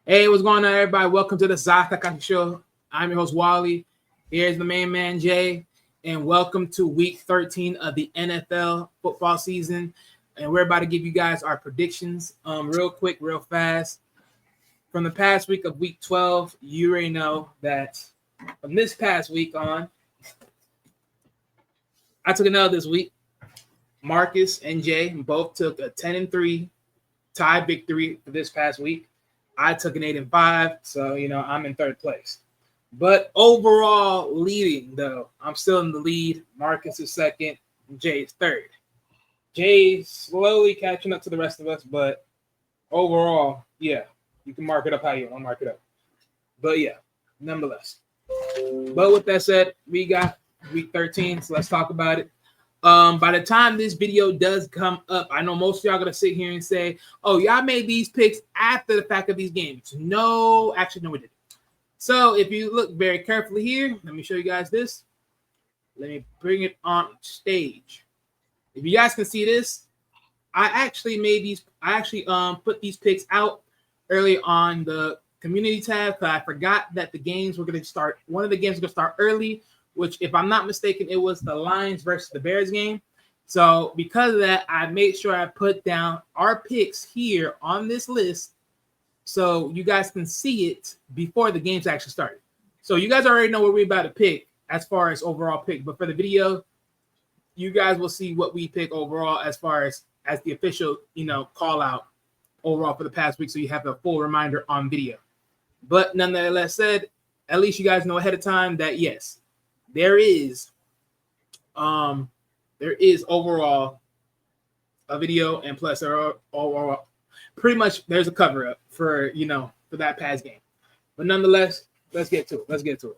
Hey, what's going on, everybody? Welcome to the ZTS Show. I'm your host, Wally. Here's the main man, Jay. And welcome to week 13 of the NFL football season. And we're about to give you guys our predictions real quick, real fast. From the past week of week 12, you already know that from this past week on, I took another this week. Marcus and Jay both took a 10-3 tie victory for this past week. I took an 8-5, so I'm in third place. But overall, leading though, I'm still in the lead. Marcus is second, and Jay is third. Jay slowly catching up to the rest of us, but overall, yeah, you can mark it up how you want to mark it up. But yeah, nonetheless. But with that said, we got week 13, so let's talk about it. By the time this video does come up, I know most of y'all gonna sit here and say, "Oh, y'all made these picks after the fact of these games." No, actually, no, we didn't. So if you look very carefully here, let me show you guys this. Let me bring it on stage. If you guys can see this, I actually made these. I actually put these picks out early on the community tab because I forgot that the games were gonna start. One of the games was gonna start early, which, if I'm not mistaken, it was the Lions versus the Bears game. So because of that, I made sure I put down our picks here on this list so you guys can see it before the games actually started. So you guys already know what we're about to pick as far as overall pick. But for the video, you guys will see what we pick overall as far as the official, call out overall for the past week. So you have a full reminder on video. But nonetheless said, at least you guys know ahead of time that, yes, there is overall a video, and plus there are overall pretty much there's a cover up for for that past game. But nonetheless, let's get to it.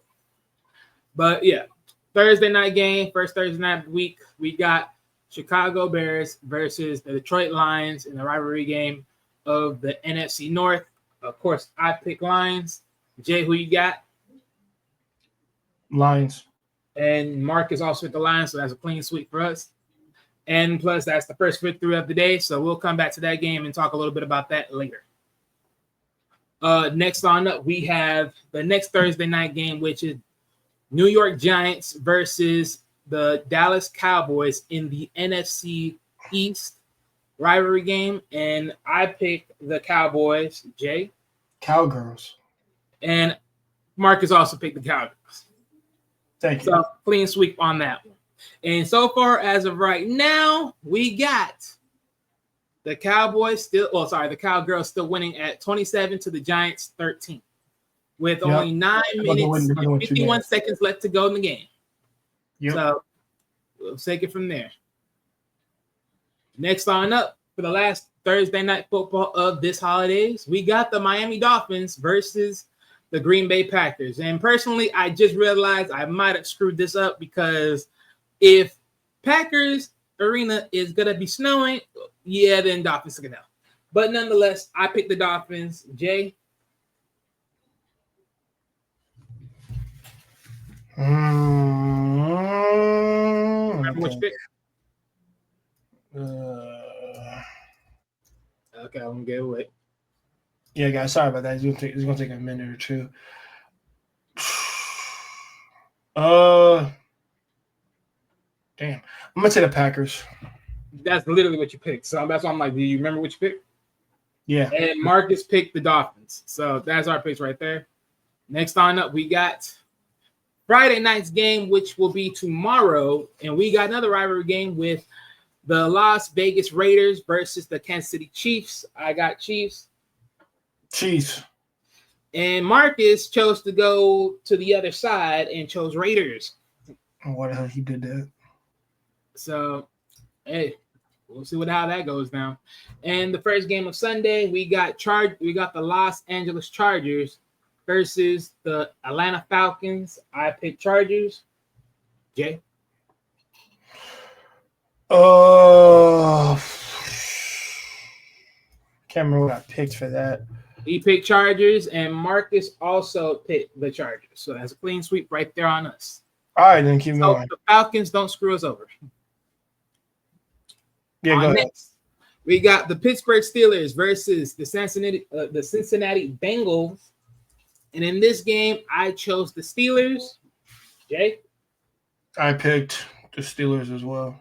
But yeah, Thursday night game, first Thursday night of the week, we got Chicago Bears versus the Detroit Lions in the rivalry game of the NFC North. Of course, I pick Lions. Jay, who you got? Lions. And Mark is also with the Lions, so that's a clean sweep for us. And plus, that's the first victory of the day, so we'll come back to that game and talk a little bit about that later. Next on up, we have the next Thursday night game, which is New York Giants versus the Dallas Cowboys in the NFC East rivalry game. And I picked the Cowboys, Jay. Cowgirls. And Marcus also picked the Cowgirls. Thank you. So clean sweep on that one. And so far as of right now, we got the Cowboys the Cowgirls still winning at 27 to the Giants 13 with only 9 minutes and 51 seconds left to go in the game. Yep. So we'll take it from there. Next on up for the last Thursday night football of this holidays, we got the Miami Dolphins versus the Green Bay Packers. And personally, I just realized I might have screwed this up because if Packers Arena is going to be snowing, then Dolphins took it out. But nonetheless, I picked the Dolphins. Jay? Remember which pick? Okay, I'm going to get away. Yeah, guys, sorry about that. It's gonna take a minute or two. Damn. I'm gonna say the Packers. That's literally what you picked. So that's why I'm like, do you remember what you picked? Yeah. And Marcus picked the Dolphins. So that's our picks right there. Next on up, we got Friday night's game, which will be tomorrow. And we got another rivalry game with the Las Vegas Raiders versus the Kansas City Chiefs. I got Chiefs. And Marcus chose to go to the other side and chose Raiders. What the hell he did that? So, hey, we'll see how that goes down. And the first game of Sunday, we got the Los Angeles Chargers versus the Atlanta Falcons. I picked Chargers. Jay? Can't remember what I picked for that. He picked Chargers, and Marcus also picked the Chargers. So that's a clean sweep right there on us. All right, then keep going. The Falcons don't screw us over. Yeah, go ahead. We got the Pittsburgh Steelers versus the Cincinnati Bengals. And in this game, I chose the Steelers. Jay? I picked the Steelers as well.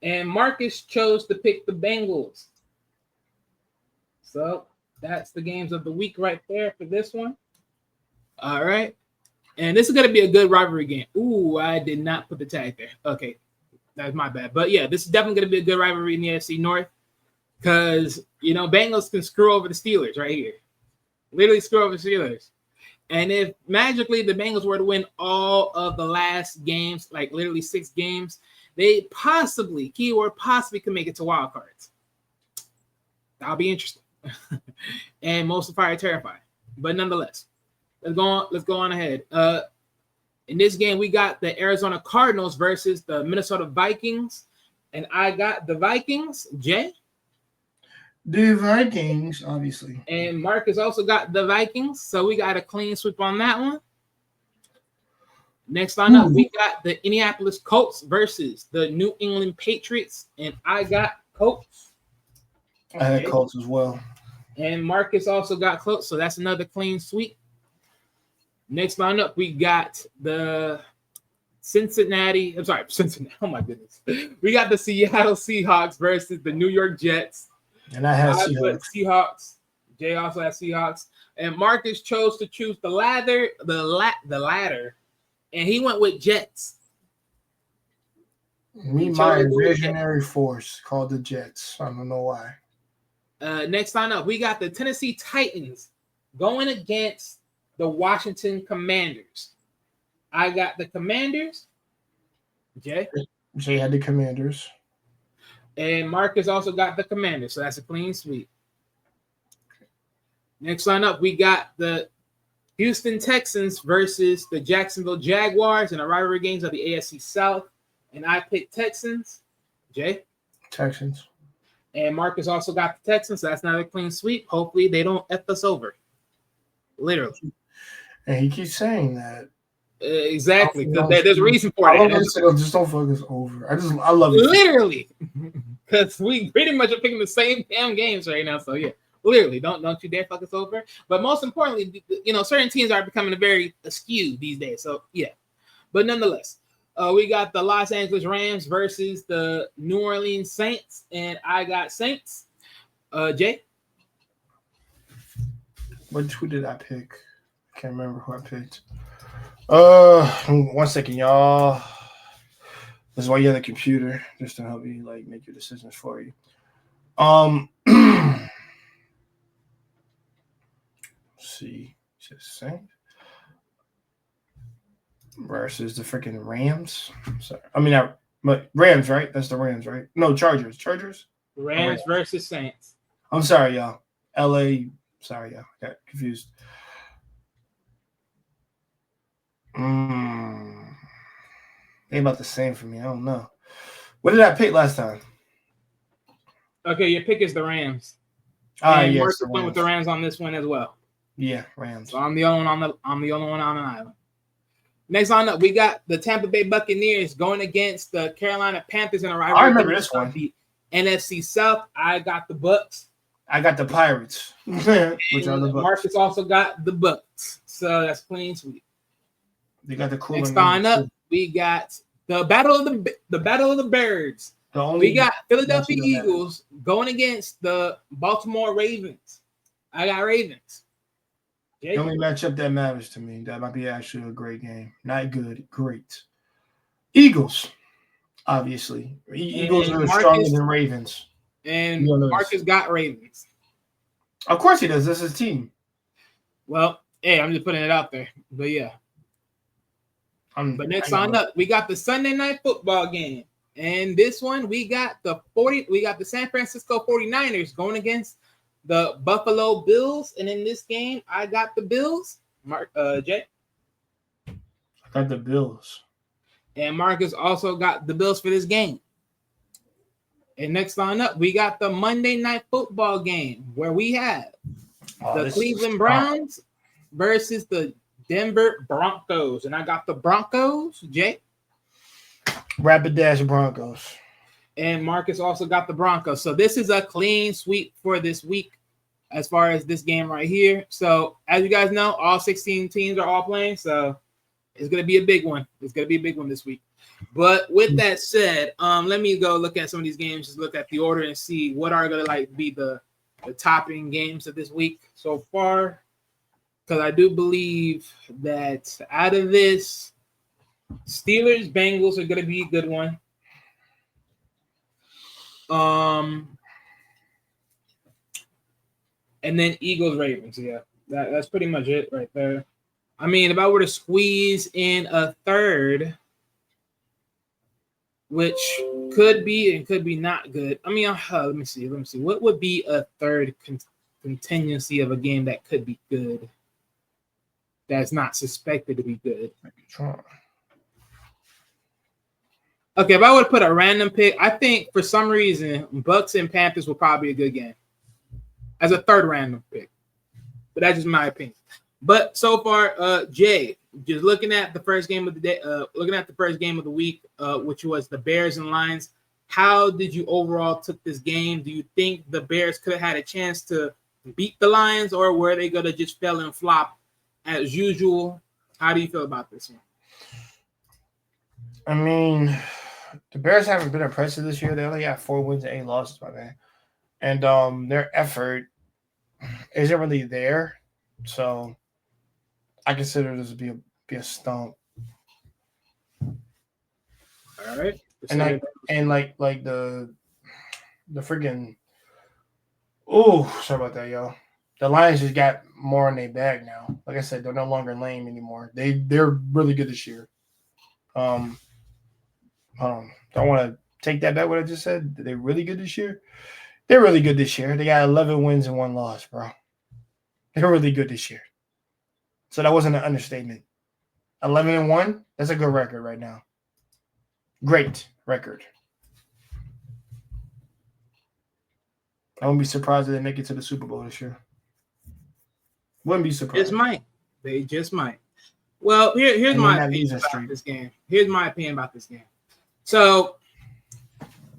And Marcus chose to pick the Bengals. So that's the games of the week right there for this one. All right. And this is going to be a good rivalry game. Ooh, I did not put the tag there. Okay. That's my bad. But yeah, this is definitely going to be a good rivalry in the AFC North because, Bengals can screw over the Steelers right here. Literally screw over the Steelers. And if magically the Bengals were to win all of the last games, like literally 6 games, they possibly, keyword possibly, can make it to wild cards. That'll be interesting. And most of fire terrifying. But nonetheless, let's go on ahead. In this game, we got the Arizona Cardinals versus the Minnesota Vikings. And I got the Vikings. Jay? The Vikings, obviously. And Marcus also got the Vikings. So we got a clean sweep on that one. Next on up, we got the Indianapolis Colts versus the New England Patriots. And I got Colts. I had Colts as well. And Marcus also got Colts. So that's another clean sweep. Next on up, we got the Cincinnati. Oh my goodness. We got the Seattle Seahawks versus the New York Jets. And I had Seahawks. Jay also had Seahawks. And Marcus chose to choose the ladder, and he went with Jets. My visionary force called the Jets. I don't know why. Next on up, we got the Tennessee Titans going against the Washington Commanders. I got the Commanders. Jay had the Commanders. And Marcus also got the Commanders. So that's a clean sweep. Next line up, we got the Houston Texans versus the Jacksonville Jaguars in the rivalry games of the AFC South. And I picked Texans. Jay? Texans. And Marcus also got the Texans. So that's another clean sweep. Hopefully they don't F us over. Literally. And he keeps saying that. Exactly. There's a reason for it. Just don't fuck us over. I love it. Literally. Because we pretty much are picking the same damn games right now. So yeah. Literally, don't you dare fuck us over. But most importantly, certain teams are becoming very askew these days. So yeah. But nonetheless, we got the Los Angeles Rams versus the New Orleans Saints, and I got Saints. Jay? Who did I pick? I can't remember who I picked. 1 second, y'all. This is why you have the computer, just to help you make your decisions for you. Let's see, just Saints versus the freaking Rams. Sorry, Rams, right? That's the Rams, right? No, Chargers. Rams versus Saints. I'm sorry, y'all. LA. Sorry, y'all. Got confused. They about the same for me. I don't know. What did I pick last time? Okay, your pick is the Rams. Yes, Marcus went with the Rams on this one as well. Yeah, Rams. So I'm the only one on an island. Next on up, we got the Tampa Bay Buccaneers going against the Carolina Panthers in a rivalry. I remember this one. The NFC South. I got the Bucks. I got the Pirates. Which are the Bucks. Marcus also got the Bucks. So that's clean sweep. They got the cool. Next on up, we got the Battle of the Birds. We got Philadelphia Eagles going against the Baltimore Ravens. I got Ravens. The only matchup that matters to me. That might be actually a great game. Not good, great. Eagles, obviously. Eagles are stronger than Ravens. And Marcus got Ravens. Of course he does. That's his team. Well, hey, I'm just putting it out there. But yeah. But next on up, we got the Sunday night football game. And this one, we got the San Francisco 49ers going against the Buffalo Bills. And in this game, I got the Bills. Jay? I got the Bills. And Marcus also got the Bills for this game. And next on up, we got the Monday night football game where we have the Cleveland Browns versus the Denver Broncos. And I got the Broncos. Jay? Rapid Dash Broncos. And Marcus also got the Broncos. So this is a clean sweep for this week as far as this game right here. So as you guys know, all 16 teams are all playing. So it's going to be a big one. It's going to be a big one this week. But with that said, let me go look at some of these games, just look at the order and see what are going to be the topping games of this week so far. Because I do believe that out of this, Steelers, Bengals are going to be a good one. And then Eagles, Ravens. Yeah, that's pretty much it right there. I mean, if I were to squeeze in a third, which could be and could be not good. I mean, let me see. What would be a third contingency of a game that could be good? That's not suspected to be good. Okay, if I would put a random pick, I think for some reason Bucks and Panthers will probably be a good game as a third random pick. But that's just my opinion. But so far, Jay, just looking at the first game of the day, looking at the first game of the week, which was the Bears and Lions. How did you overall took this game? Do you think the Bears could have had a chance to beat the Lions, or were they going to just fail and flop as usual? How do you feel about this one? I mean, the Bears haven't been impressive this year. They only got 4 wins and 8 losses, my man. And their effort isn't really there. So I consider this to be a stump. All right. And like the freaking sorry about that, yo. The Lions just got more in their bag now. Like I said, they're no longer lame anymore. They're really good this year. Don't want to take that back what I just said. They're really good this year. They're really good this year. They got 11 wins and 1 loss, bro. They're really good this year. So that wasn't an understatement. 11-1, that's a good record right now. Great record. I wouldn't be surprised if they make it to the Super Bowl this year. Wouldn't be surprised. They just might. Well, here's my opinion about this game. Here's my opinion about this game. So,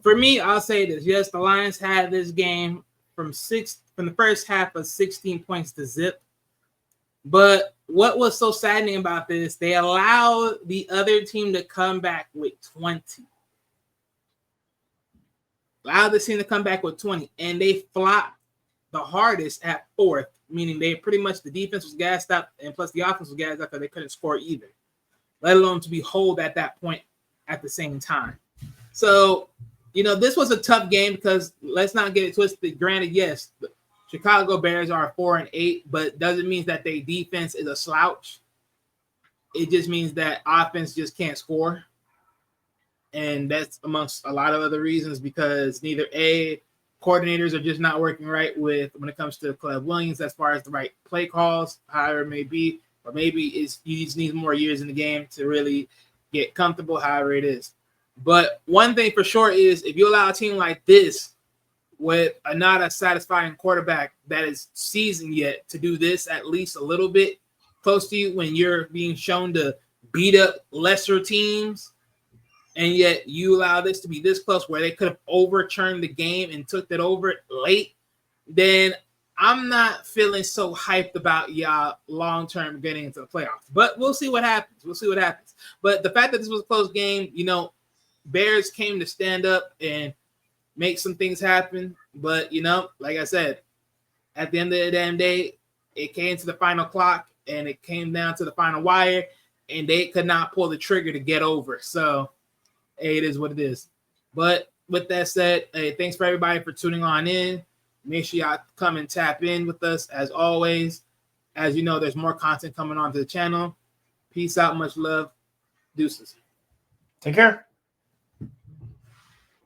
for me, I'll say this. Yes, the Lions had this game from the first half of 16 points to zip. But what was so saddening about this, they allowed the other team to come back with 20. Allowed the team to come back with 20. And they flopped the hardest at fourth, meaning they pretty much the defense was gassed up, and plus the offense was gassed up because they couldn't score either, let alone to be hold at that point at the same time. So, this was a tough game because let's not get it twisted. Granted, yes, the Chicago Bears are 4-8, but doesn't mean that their defense is a slouch. It just means that offense just can't score. And that's amongst a lot of other reasons because neither coordinators are just not working right when it comes to Caleb Williams as far as the right play calls, however it may be, or maybe he just needs more years in the game to really get comfortable, however it is. But one thing for sure is if you allow a team like this with not a satisfying quarterback that is seasoned yet to do this at least a little bit close to you when you're being shown to beat up lesser teams, and yet you allow this to be this close where they could have overturned the game and took that over late, then I'm not feeling so hyped about y'all long-term getting into the playoffs. But we'll see what happens. But the fact that this was a close game, Bears came to stand up and make some things happen. But, like I said, at the end of the damn day, it came to the final clock and it came down to the final wire, and they could not pull the trigger to get over. So, hey, it is what it is. But with that said, hey, thanks for everybody for tuning on in. Make sure y'all come and tap in with us as always. As you know, there's more content coming onto the channel. Peace out. Much love. Deuces. Take care.